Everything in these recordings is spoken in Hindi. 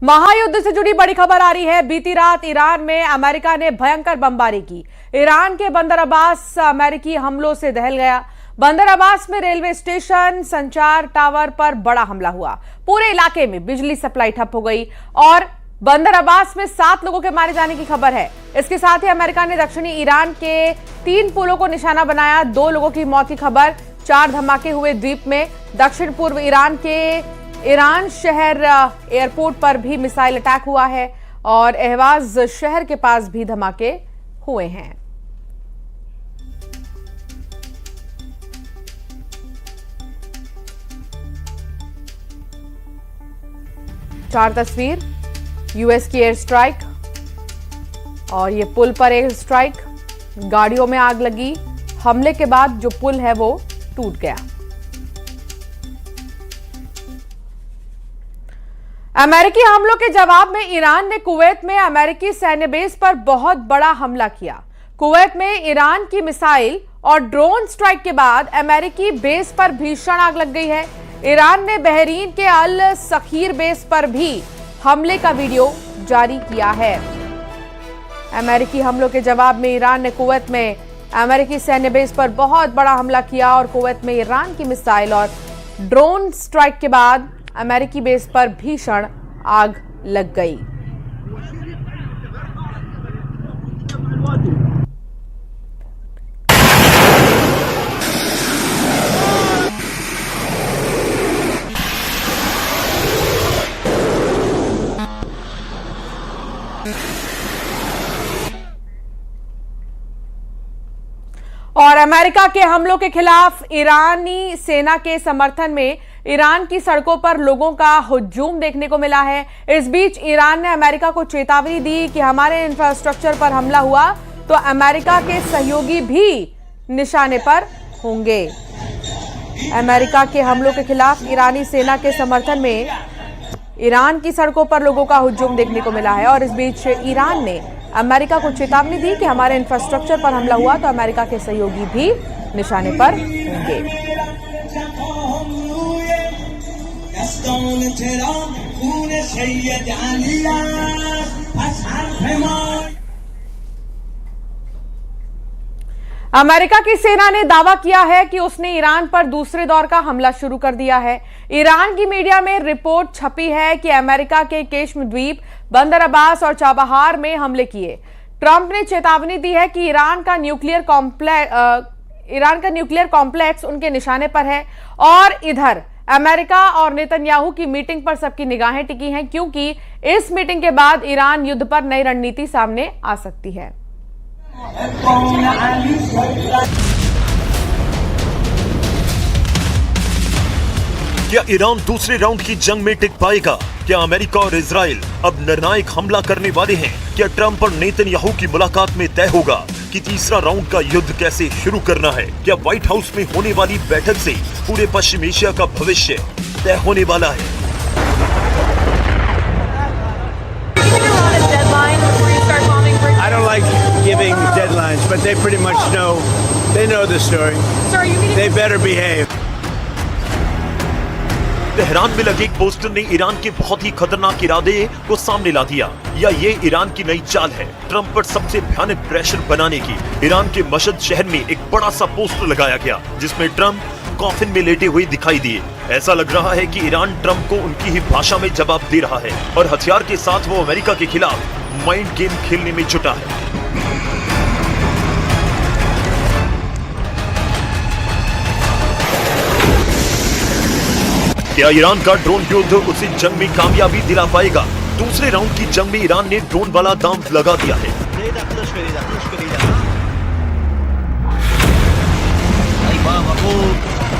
महायुद्ध से जुड़ी बड़ी खबर आ रही है। बीती रात ईरान में अमेरिका ने भयंकर बमबारी की। ईरान के बंदर अब्बास अमेरिकी हमलों से दहल गया। बंदर अब्बास में रेलवे स्टेशन, संचार टावर पर बड़ा हमला हुआ। पूरे इलाके में बिजली सप्लाई ठप हो गई और बंदर अब्बास में 7 लोगों के मारे जाने की खबर है। इसके साथ ही अमेरिका ने दक्षिणी ईरान के 3 पुलों को निशाना बनाया। 2 लोगों की मौत की खबर। 4 धमाके हुए द्वीप में। दक्षिण पूर्व ईरान के ईरान शहर एयरपोर्ट पर भी मिसाइल अटैक हुआ है और अहवाज शहर के पास भी धमाके हुए हैं। चार तस्वीर, यूएस की एयर स्ट्राइक और ये पुल पर एयर स्ट्राइक। गाड़ियों में आग लगी। हमले के बाद जो पुल है वो टूट गया। अमेरिकी हमलों के जवाब में ईरान ने कुवैत में अमेरिकी सैन्य बेस पर बहुत बड़ा हमला किया। कुवैत में ईरान की मिसाइल और ड्रोन स्ट्राइक के बाद अमेरिकी बेस पर भीषण आग लग गई है। ईरान ने बहरीन के अल सखीर बेस पर भी हमले का वीडियो जारी किया है। अमेरिकी हमलों के जवाब में ईरान ने कुवैत में अमेरिकी सैन्य बेस पर बहुत बड़ा हमला किया और कुवैत में ईरान की मिसाइल और ड्रोन स्ट्राइक के बाद अमेरिकी बेस पर भीषण आग लग गई। और अमेरिका के हमलों के खिलाफ ईरानी सेना के समर्थन में ईरान की सड़कों पर लोगों का हुजूम देखने को मिला है। इस बीच ईरान ने अमेरिका को चेतावनी दी कि हमारे इंफ्रास्ट्रक्चर पर हमला हुआ तो अमेरिका के सहयोगी भी निशाने पर होंगे। अमेरिका के हमलों के खिलाफ ईरानी सेना के समर्थन में ईरान की सड़कों पर लोगों का हुजूम देखने को मिला है और इस बीच ईरान ने अमेरिका को चेतावनी दी कि हमारे इंफ्रास्ट्रक्चर पर हमला हुआ तो अमेरिका के सहयोगी भी निशाने पर होंगे। अमेरिका की सेना ने दावा किया है कि उसने ईरान पर दूसरे दौर का हमला शुरू कर दिया है। ईरान की मीडिया में रिपोर्ट छपी है कि अमेरिका के केश्म द्वीप, बंदर अब्बास और चाबहार में हमले किए। ट्रंप ने चेतावनी दी है कि ईरान का न्यूक्लियर कॉम्प्लेक्स उनके निशाने पर है। और इधर अमेरिका और नेतन्याहू की मीटिंग पर सबकी निगाहें टिकी हैं क्योंकि इस मीटिंग के बाद ईरान युद्ध पर नई रणनीति सामने आ सकती है। क्या ईरान दूसरे राउंड की जंग में टिक पाएगा? क्या अमेरिका और इजराइल अब निर्णायक हमला करने वाले हैं? क्या ट्रंप और नेतन्याहू की मुलाकात में तय होगा कि तीसरा राउंड का युद्ध कैसे शुरू करना है? क्या व्हाइट हाउस में होने वाली बैठक से पूरे पश्चिम एशिया का भविष्य तय होने वाला है? I don't like giving deadlines, but they pretty much know. They know the story. They better behave. Tehran में लगे एक पोस्टर ने ईरान के बहुत ही खतरनाक इरादे को सामने ला दिया। या ये ईरान की नई चाल है ट्रंप पर सबसे भयानक प्रेशर बनाने की? ईरान के मशहद शहर में एक बड़ा सा पोस्टर लगाया गया जिसमें ट्रंप कॉफिन में लेटे हुए दिखाई दिए। ऐसा लग रहा है कि ईरान ट्रंप को उनकी ही भाषा में जवाब दे रहा है और हथियार के साथ वो अमेरिका के खिलाफ माइंड गेम खेलने में जुटा है। क्या ईरान का ड्रोन युद्ध उसे जंग में कामयाबी दिला पाएगा? दूसरे राउंड की जंग में ईरान ने ड्रोन वाला दांव लगा दिया है।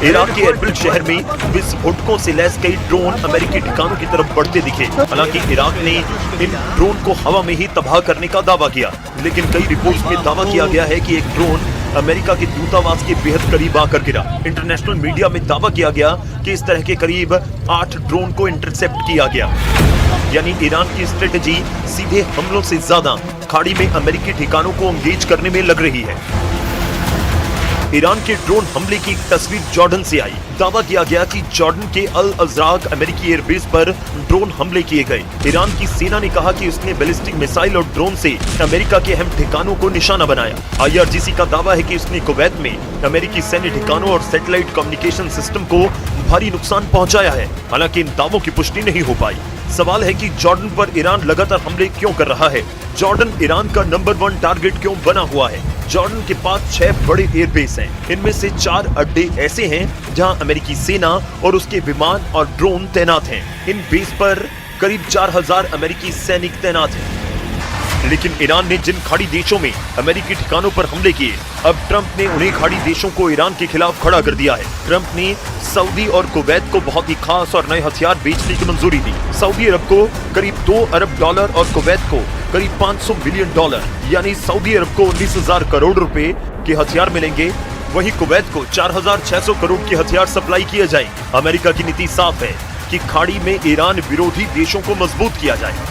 इराक के एरबिल शहर में विस्फोटकों से लैस कई ड्रोन अमेरिकी ठिकानों की तरफ बढ़ते दिखे। हालांकि इराक ने इन ड्रोन को हवा में ही तबाह करने का दावा किया, लेकिन कई रिपोर्ट्स में दावा किया गया है कि एक ड्रोन अमेरिका के दूतावास के बेहद करीब आकर गिरा। इंटरनेशनल मीडिया में दावा किया गया कि इस तरह के करीब 8 ड्रोन को इंटरसेप्ट किया गया। यानी ईरान की स्ट्रेटेजी सीधे हमलों से ज्यादा खाड़ी में अमेरिकी ठिकानों को एंगेज करने में लग रही है। ईरान के ड्रोन हमले की एक तस्वीर जॉर्डन से आई। दावा किया गया कि जॉर्डन के अल अज़राक अमेरिकी एयरबेस पर ड्रोन हमले किए गए। ईरान की सेना ने कहा कि उसने बैलिस्टिक मिसाइल और ड्रोन से अमेरिका के अहम ठिकानों को निशाना बनाया। IRGC का दावा है कि उसने कुवैत में अमेरिकी सैन्य ठिकानों और सैटेलाइट कम्युनिकेशन सिस्टम को भारी नुकसान पहुंचाया है। हालांकि इन दावों की पुष्टि नहीं हो पाई। सवाल है कि जॉर्डन पर ईरान लगातार हमले क्यों कर रहा है? जॉर्डन ईरान का नंबर 1 टारगेट क्यों बना हुआ है? जॉर्डन के पास 6 बड़े एयरबेस हैं। इनमें से 4 अड्डे ऐसे हैं जहां अमेरिकी सेना और उसके विमान और ड्रोन तैनात हैं। इन बेस पर करीब 4000 अमेरिकी सैनिक तैनात हैं। लेकिन ईरान ने जिन खाड़ी देशों में अमेरिकी ठिकानों पर हमले किए, अब ट्रंप ने उन्हीं खाड़ी देशों को ईरान के खिलाफ खड़ा कर दिया है। ट्रंप ने सऊदी और कुवैत को बहुत ही खास और नए हथियार बेचने की मंजूरी दी। सऊदी अरब को करीब $2 अरब और कुवैत को करीब $500 मिलियन, यानी सऊदी अरब को 19,000 करोड़ रुपए के हथियार मिलेंगे, वहीं कुवैत को 4,600 करोड़ के हथियार सप्लाई किए जाएंगे। अमेरिका की नीति साफ है कि खाड़ी में ईरान विरोधी देशों को मजबूत किया जाए।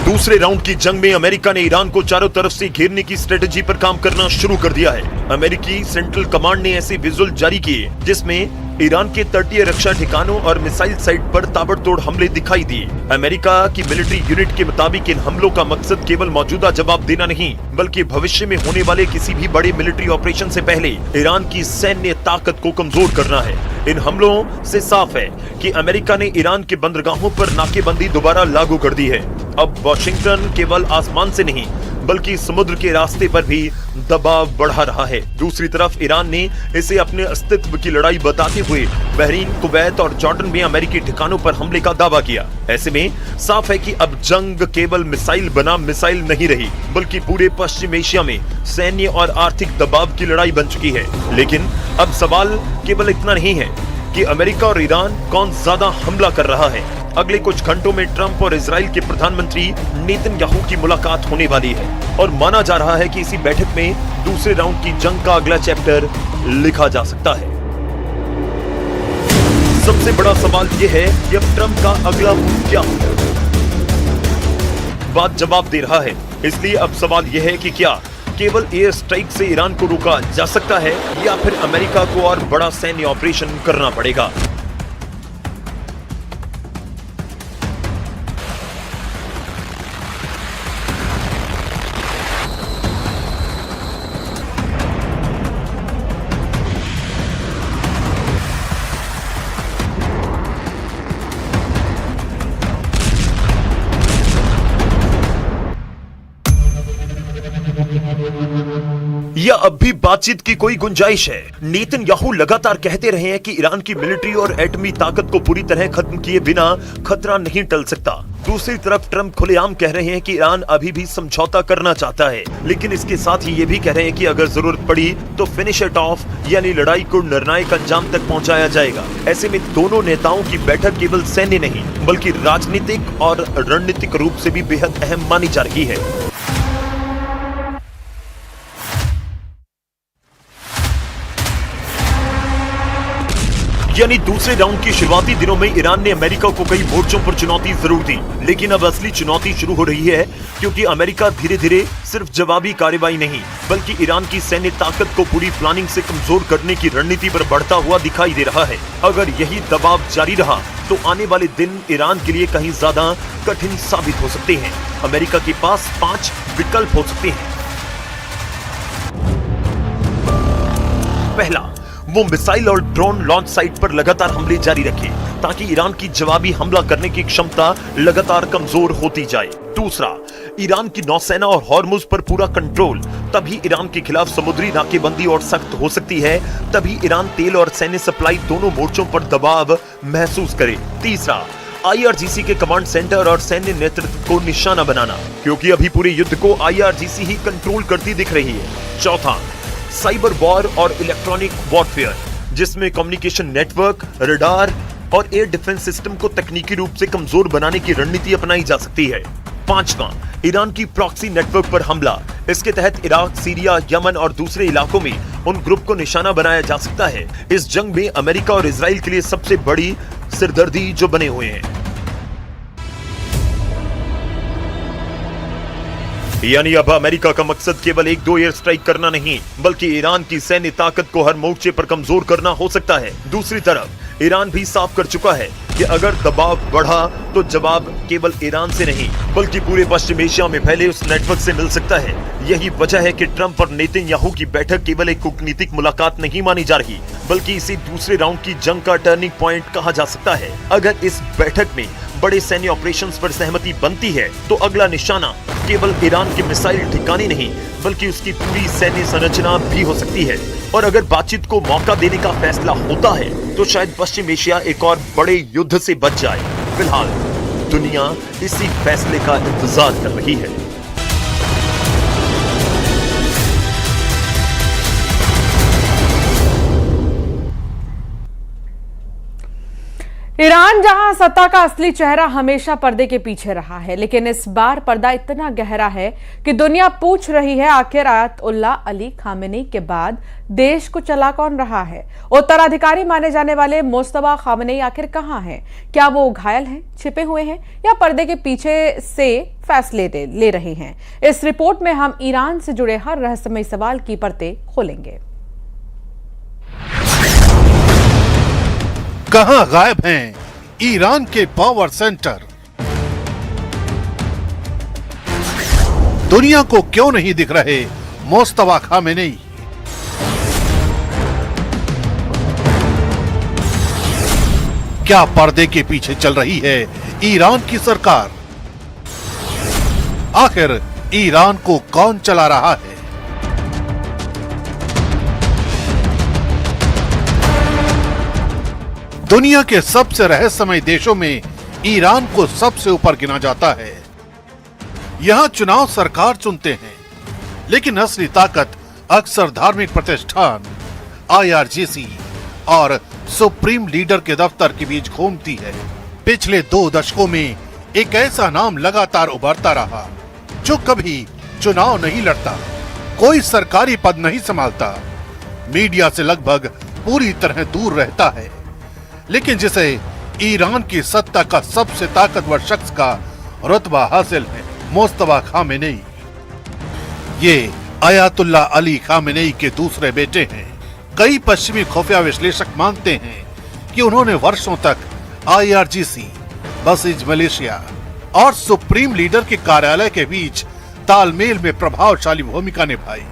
दूसरे राउंड की जंग में अमेरिका ने ईरान को चारों तरफ से घेरने की स्ट्रेटेजी पर काम करना शुरू कर दिया है। अमेरिकी सेंट्रल कमांड ने ऐसे विजुअल जारी किए जिसमें ईरान के तटीय रक्षा ठिकानों और मिसाइल साइट पर ताबड़तोड़ हमले दिखाई दिए। अमेरिका की मिलिट्री यूनिट के मुताबिक इन हमलों का मकसद केवल मौजूदा जवाब देना नहीं, बल्कि भविष्य में होने वाले किसी भी बड़े मिलिट्री ऑपरेशन से पहले ईरान की सैन्य ताकत को कमजोर करना है। इन हमलों से साफ है कि अमेरिका ने ईरान के बंदरगाहों पर नाकेबंदी दोबारा लागू कर दी है। अब वॉशिंगटन केवल आसमान से नहीं बल्कि समुद्र के रास्ते पर भी दबाव बढ़ा रहा है। दूसरी तरफ ईरान ने इसे अपने अस्तित्व की लड़ाई बताते हुए बहरीन, कुवैत और जॉर्डन में अमेरिकी ठिकानों पर हमले का दावा किया। ऐसे में साफ है कि अब जंग केवल मिसाइल बनाम मिसाइल नहीं रही, बल्कि पूरे पश्चिम एशिया में सैन्य और आर्थिक दबाव की लड़ाई बन चुकी है। लेकिन अब सवाल केवल इतना नहीं है कि अमेरिका और ईरान कौन ज्यादा हमला कर रहा है। अगले कुछ घंटों में ट्रंप और इजराइल के प्रधानमंत्री नेतन्याहू की मुलाकात होने वाली है और माना जा रहा है कि इसी बैठक में दूसरे राउंड की जंग का अगला चैप्टर लिखा जा सकता है। सबसे बड़ा सवाल यह है कि अब ट्रंप का अगला मूव क्या होगा। बात जवाब दे रहा है, इसलिए अब सवाल यह है कि क्या केवल एयर स्ट्राइक से ईरान को रोका जा सकता है या फिर अमेरिका को और बड़ा सैन्य ऑपरेशन करना पड़ेगा। या अब भी बातचीत की कोई गुंजाइश है? नेतन्याहू लगातार कहते रहे हैं कि ईरान की मिलिट्री और एटमी ताकत को पूरी तरह खत्म किए बिना खतरा नहीं टल सकता। दूसरी तरफ ट्रंप खुलेआम कह रहे हैं कि ईरान अभी भी समझौता करना चाहता है, लेकिन इसके साथ ही ये भी कह रहे हैं कि अगर जरूरत पड़ी तो फिनिश इट ऑफ, यानी लड़ाई को निर्णायक अंजाम तक पहुंचाया जाएगा। ऐसे में दोनों नेताओं की बैठक केवल सैन्य नहीं बल्कि राजनीतिक और रणनीतिक रूप से भी बेहद अहम मानी जा रही है। यानी दूसरे राउंड की शुरुआती दिनों में ईरान ने अमेरिका को कई मोर्चों पर चुनौती जरूर दी, लेकिन अब असली चुनौती शुरू हो रही है, क्योंकि अमेरिका धीरे धीरे सिर्फ जवाबी कार्रवाई नहीं बल्कि ईरान की सैन्य ताकत को पूरी प्लानिंग से कमजोर करने की रणनीति पर बढ़ता हुआ दिखाई दे रहा है। अगर यही दबाव जारी रहा तो आने वाले दिन ईरान के लिए कहीं ज्यादा कठिन साबित हो सकते हैं। अमेरिका के पास 5 विकल्प हो सकते हैं। पहला, वो मिसाइल और ड्रोन लॉन्च साइट पर लगातार हमले जारी रखे ताकि ईरान की जवाबी हमला करने की क्षमता लगातार कमजोर होती जाए। दूसरा, ईरान की नौसेना और हॉर्मुज पर पूरा कंट्रोल, तभी ईरान के खिलाफ समुद्री नाकेबंदी और सख्त हो सकती है, तभी ईरान तेल और सैन्य सप्लाई दोनों मोर्चों पर दबाव महसूस करे। तीसरा, IRGC के कमांड सेंटर और सैन्य नेतृत्व को निशाना बनाना, क्योंकि अभी पूरे युद्ध को IRGC ही कंट्रोल करती दिख रही है। चौथा, साइबर वॉर और इलेक्ट्रॉनिक वॉरफेयर, जिसमें कम्युनिकेशन नेटवर्क, रडार और एयर डिफेंस सिस्टम को तकनीकी रूप से कमजोर बनाने की रणनीति अपनाई जा सकती है। पांचवा, ईरान की प्रॉक्सी नेटवर्क पर हमला। इसके तहत इराक, सीरिया, यमन और दूसरे इलाकों में उन ग्रुप को निशाना बनाया जा सकता है। इस जंग में अमेरिका और इजराइल के लिए सबसे बड़ी सिरदर्दी जो बने हुए हैं। यानी अब अमेरिका का मकसद केवल 1-2 एयर स्ट्राइक करना नहीं, बल्कि ईरान की सैन्य ताकत को हर मोर्चे पर कमजोर करना हो सकता है। दूसरी तरफ ईरान भी साफ कर चुका है कि अगर दबाव बढ़ा तो जवाब केवल ईरान से नहीं बल्कि पूरे पश्चिम एशिया में फैले उस नेटवर्क से मिल सकता है। यही वजह है कि ट्रंप और नेतन्याहू की बैठक केवल एक कूटनीतिक मुलाकात नहीं मानी जा रही, बल्कि इसी दूसरे राउंड की जंग का टर्निंग पॉइंट कहा जा सकता है। अगर इस बैठक में बड़े सैन्य ऑपरेशंस पर सहमति बनती है तो अगला निशाना केवल ईरान के मिसाइल ठिकाने नहीं बल्कि उसकी पूरी सैन्य संरचना भी हो सकती है। और अगर बातचीत को मौका देने का फैसला होता है तो शायद पश्चिम एशिया एक और बड़े युद्ध से बच जाए। फिलहाल दुनिया इसी फैसले का इंतजार कर रही है। ईरान जहां सत्ता का असली चेहरा हमेशा पर्दे के पीछे रहा है, लेकिन इस बार पर्दा इतना गहरा है कि दुनिया पूछ रही है आखिर आयतुल्लाह अली खामेनी के बाद देश को चला कौन रहा है। उत्तराधिकारी माने जाने वाले मुस्तफा खामेनी आखिर कहां हैं? क्या वो घायल हैं, छिपे हुए हैं या पर्दे के पीछे से फैसले ले रहे हैं? इस रिपोर्ट में हम ईरान से जुड़े हर रहस्यमय सवाल की परतें खोलेंगे। कहां गायब हैं ईरान के पावर सेंटर? दुनिया को क्यों नहीं दिख रहे मुस्तफा खामेनी? क्या पर्दे के पीछे चल रही है ईरान की सरकार? आखिर ईरान को कौन चला रहा है? दुनिया के सबसे रहस्यमय देशों में ईरान को सबसे ऊपर गिना जाता है। यहां चुनाव सरकार चुनते हैं, लेकिन असली ताकत अक्सर धार्मिक प्रतिष्ठान, IRGC और सुप्रीम लीडर के दफ्तर के बीच घूमती है। पिछले 2 दशकों में एक ऐसा नाम लगातार उभरता रहा जो कभी चुनाव नहीं लड़ता, कोई सरकारी पद नहीं संभालता, मीडिया से लगभग पूरी तरह दूर रहता है, लेकिन जिसे ईरान की सत्ता का सबसे ताकतवर शख्स का रुतबा हासिल है, मुस्तफा खामेनी। ये आयतुल्लाह अली खामेनी के दूसरे बेटे हैं। कई पश्चिमी खुफिया विश्लेषक मानते हैं कि उन्होंने वर्षों तक IRGC, बसीज मलेशिया और सुप्रीम लीडर के कार्यालय के बीच तालमेल में प्रभावशाली भूमिका निभाई।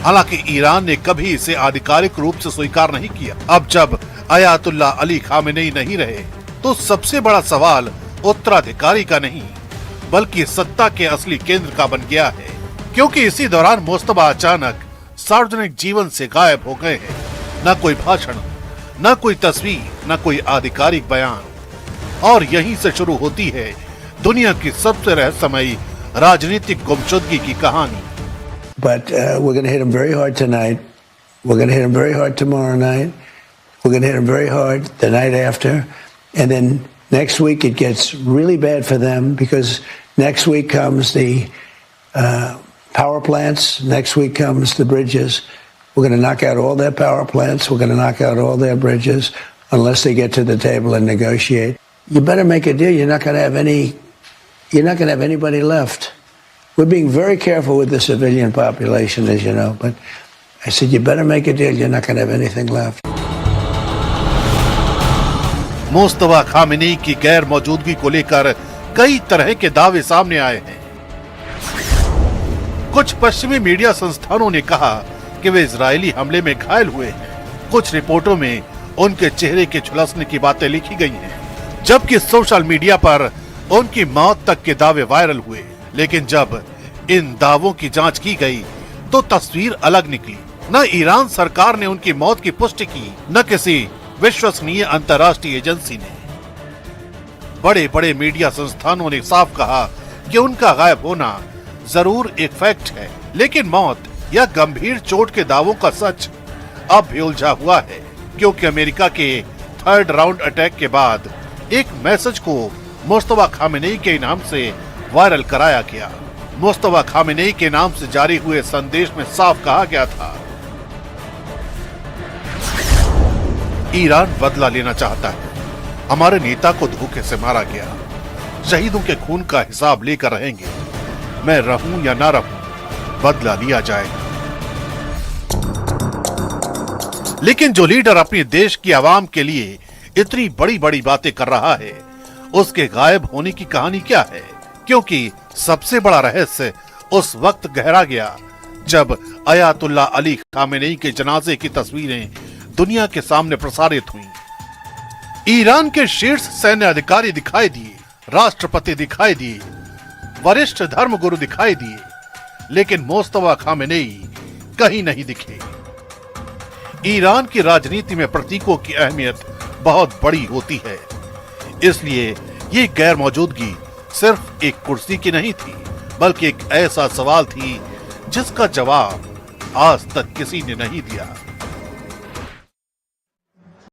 हालांकि ईरान ने कभी इसे आधिकारिक रूप से स्वीकार नहीं किया। अब जब आयतुल्लाह अली खामेनी नहीं रहे तो सबसे बड़ा सवाल उत्तराधिकारी का नहीं बल्कि सत्ता के असली केंद्र का बन गया है, क्योंकि इसी दौरान मुस्तफा अचानक सार्वजनिक जीवन से गायब हो गए हैं। न कोई भाषण, न कोई तस्वीर, न कोई आधिकारिक बयान। और यहीं से शुरू होती है दुनिया की सबसे रहस्यमयी राजनीतिक गुमशुदगी की कहानी। But we're going to hit them very hard tonight. We're going to hit them very hard tomorrow night. We're going to hit them very hard the night after. And then next week it gets really bad for them because next week comes the power plants. Next week comes the bridges. We're going to knock out all their power plants. We're going to knock out all their bridges unless they get to the table and negotiate. You better make a deal. You're not going to have anybody left. We're being very careful with the civilian population, as you know, but I said, you better make a deal. You're not going to have anything left. Mustafa Khamenei की गैर मौजूदगी को लेकर कई तरह के दावे सामने आए हैं। कुछ पश्चिमी मीडिया संस्थानों ने कहा कि वे इजरायली हमले में घायल हुए हैं। कुछ रिपोर्टों में उनके चेहरे के झुलसने की बातें लिखी गई हैं, जबकि सोशल मीडिया पर उनकी मौत तक के दावे वायरल हुए। लेकिन जब इन दावों की जांच की गई तो तस्वीर अलग निकली। न ईरान सरकार ने उनकी मौत की पुष्टि की, न किसी विश्वसनीय अंतर्राष्ट्रीय एजेंसी ने। बड़े बड़े मीडिया संस्थानों ने साफ कहा कि उनका गायब होना जरूर एक फैक्ट है, लेकिन मौत या गंभीर चोट के दावों का सच अब भी उलझा हुआ है, क्योंकि अमेरिका के 3rd राउंड अटैक के बाद एक मैसेज को मुस्तफा खामेनी के नाम से वायरल कराया गया। मुस्तफा खामेनी के नाम से जारी हुए संदेश में साफ कहा गया था, ईरान बदला लेना चाहता है, हमारे नेता को धोखे से मारा गया, शहीदों के खून का हिसाब लेकर रहेंगे। मैं रहूं या ना रहूं, बदला लिया जाएगा। लेकिन जो लीडर अपने देश की आवाम के लिए इतनी बड़ी बड़ी बातें कर रहा है, उसके गायब होने की कहानी क्या है? क्योंकि सबसे बड़ा रहस्य उस वक्त गहरा गया जब अयातुल्ला अली खामेनेई के जनाजे की तस्वीरें दुनिया के सामने प्रसारित हुईं। ईरान के शीर्ष सैन्य अधिकारी दिखाई दिए, राष्ट्रपति दिखाई दिए, वरिष्ठ धर्मगुरु दिखाई दिए, लेकिन मोस्तफा खामेनेई कहीं नहीं दिखे। ईरान की राजनीति में प्रतीकों की अहमियत बहुत बड़ी होती है, इसलिए ये गैर मौजूदगी सिर्फ एक कुर्सी की नहीं थी, बल्कि एक ऐसा सवाल थी जिसका जवाब आज तक किसी ने नहीं दिया।